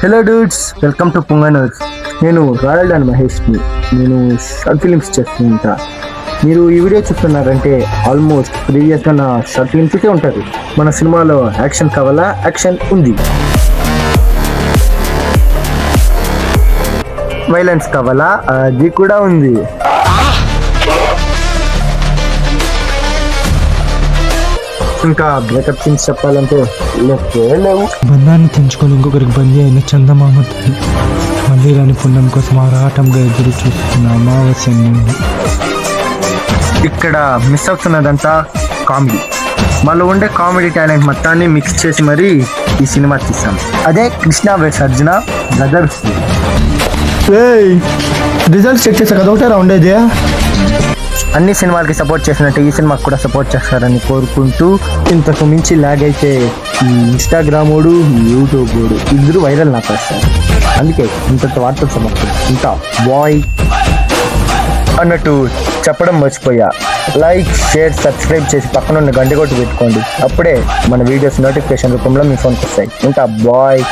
Hello dudes, welcome to పుంగనర్స్. నేను royal and మహేష్ని. నేను షార్ట్ ఫిలిమ్స్ చేస్తూ ఉంటా. మీరు ఈ వీడియో చూస్తున్నారంటే ఆల్మోస్ట్ ప్రీవియస్గా నా షార్ట్ ఫిలిమ్స్ చూసే ఉంటుంది. మన సినిమాలో యాక్షన్ కావాలా? యాక్షన్ ఉంది. వైలెన్స్ కావాలా? అది కూడా ఉంది. ఇంకా బ్రేకప్ సీన్స్ చెప్పాలంటే లేవు. బంధాన్ని తెంచుకొని ఇంకొకరికి బందీ అయిన చందమామ మళ్ళీ రాని పుణ్యం కోసం ఆరాటంగా ఎదురు చూస్తున్న అమావాస్య నుండి. ఇక్కడ మిస్ అవుతున్నదంతా కామెడీ. మనలో ఉండే కామెడీ టాలెంట్ మొత్తాన్ని మిక్స్ చేసి మరీ ఈ సినిమా తీసాం. అదే Krishna vs Arjuna brothers. Results check చేసా కదా, ఒకటే ఉండేది. అన్ని సినిమాలకి సపోర్ట్ చేసినట్టు ఈ సినిమాకి కూడా సపోర్ట్ చేస్తారని కోరుకుంటూ, ఇంతకు మించి లాగ్ అయితే ఈ ఇన్స్టాగ్రామోడు యూట్యూబోడు ఇద్దరు వైరల్ నాకేస్తారు. అందుకే ఇంత వార్తలు సమర్థం ఇంకా బాయ్ అన్నట్టు చెప్పడం మర్చిపోయా. లైక్, షేర్, సబ్స్క్రైబ్ చేసి పక్కన ఉన్న గంట కొట్టి పెట్టుకోండి. అప్పుడే మన వీడియోస్ నోటిఫికేషన్ రూపంలో మీ ఫోన్కి వస్తాయి. ఇంకా బాయ్.